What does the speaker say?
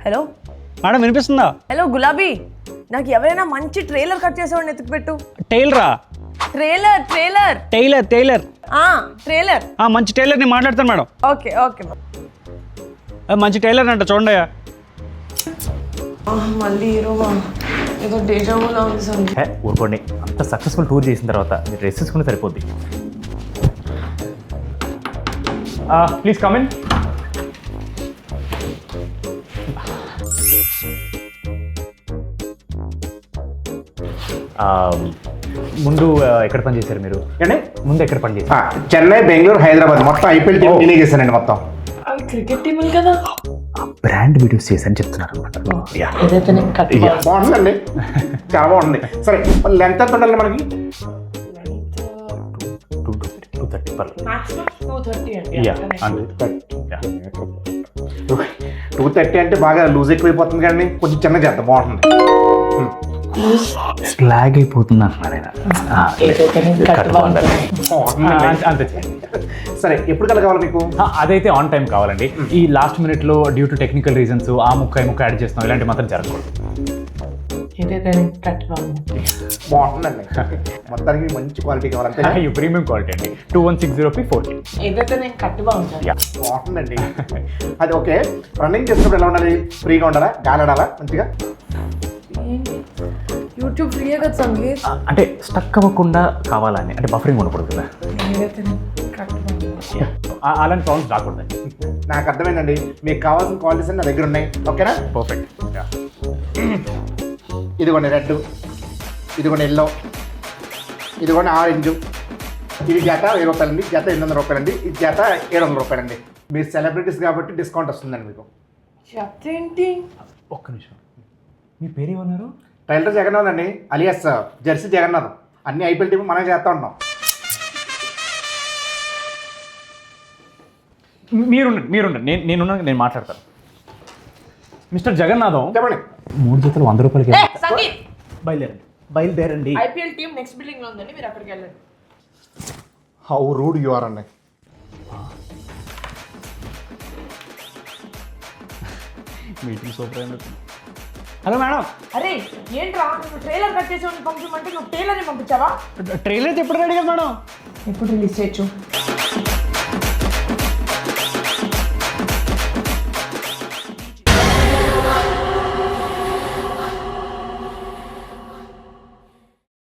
Hello madam వినిపిస్తుందా? Hello గులాబీ, నాకు ఎవరైనా మంచి ట్రైలర్ కట్ చేసేవాడిని ఎత్తుకు పెట్టు. టైలరా? Trailer trailer tailor tailor trailer. మంచి టైలర్ నేను మాట్లాడతాను మేడం. Okay okay. మంచి టైలర్ అంట చూడండి. మళ్ళీ హీరోవా? ఏదో డేజావోలా ఉంది సార్. ఊరుకోండి, అంత సక్సెస్ఫుల్ టూర్ చేసిన తర్వాత మీరు రెస్ట్ తీసుకుని సరిపోద్ది. Please come in. ముందు ఎక్కడ పని చేశారు మీరు? ముందు ఎక్కడ పని చేశారు? చెన్నై, బెంగళూరు, హైదరాబాద్ మొత్తం ఐపీఎల్ టీం నేనే చేశానండి మొత్తం. క్రికెట్ టీం కదా. బ్రాండ్ వీడియోస్ చేశాను చెప్తున్నారు అనమాట. బాగుంటుందండి, చాలా బాగుంది. సరే లెంత్ ఎంత ఉండాలి మనకి? 230 అంటే బాగా లూజ్ ఎక్కువైపోతుంది కానీ కొంచెం చిన్నగా చేద్దాం, బాగుంటుంది. స్లాగ్ అయిపోతుంది అంటున్నారు ఆయన. అంతే. సరే ఎప్పుడు కల్లా కావాలి మీకు? అదైతే ఆన్ టైం కావాలండి. ఈ లాస్ట్ మినిట్లో డ్యూ టు టెక్నికల్ రీజన్స్ ఆ ముక్క యాడ్ చేస్తున్నాం, ఇలాంటి మాత్రం జరగకూడదు. బాగుంటుందండి, మొత్తానికి మంచి క్వాలిటీ కావాలంటే ప్రీమియం క్వాలిటీ అండి. 2160p4K. బాగుంటుందండి. అది ఓకే. రన్నింగ్ చేసినప్పుడు ఎలా ఉండాలి? ఫ్రీగా ఉండాలా? గాలాడాలా మంచిగా? యూట్యూబ్ ఫ్రీయే కదా సంగీత్. అంటే స్టక్ అవ్వకుండా కావాలని, అంటే బఫరింగ్ ఉండకూడదు కదా, అలాంటి ప్రాబ్లమ్స్ రాకూడదండి. నాకు అర్థమైందండి, మీకు కావాల్సిన క్వాలిటీస్ అన్ని నా దగ్గర ఉన్నాయి. ఓకేనా? పర్ఫెక్ట్. ఇదిగోండి రెడ్, ఇదిగోండి ఎల్లో, ఇదిగోండి ఆరెంజ్. ఇది జత 1000 రూపాయలండి, జత 800 రూపాయలండి, ఇది జత 700 రూపాయలండి. మీరు సెలబ్రిటీస్ కాబట్టి డిస్కౌంట్ వస్తుందండి మీకు. ఏంటి? ఒక్క నిమిషం, మీ పేరు ఏమన్నారు? టైలర్ జగన్నాథ్ అండి, అలియాస్ జెర్సీ జగన్నాథ్. అన్ని ఐపీఎల్ టీం మనం చేస్తూ ఉంటాం. మీరుండండి, నేను మాట్లాడతాను. మిస్టర్ జగన్నాథం, చెప్పండి. 3 జతలు 100 రూపాయలకి. సంగీత్ బయలుదేరండి. ఐపీఎల్ టీం నెక్స్ట్ బిల్డింగ్ లో ఉందండి, మీరు అక్కడికి వెళ్ళండి. హౌ రూడ్ యు ఆర్ అండి. Meeting super. Hello madam. అరే ఏంట్రా, నువ్వు ట్రైలర్ కట్ చేసేవాడిని పంపించమంటే నువ్వు టైలర్ని పంపించావా? ట్రైలర్ ఎప్పుడు రెడీ కదా మేడం? ఎప్పుడు రిలీజ్ చేయొచ్చు?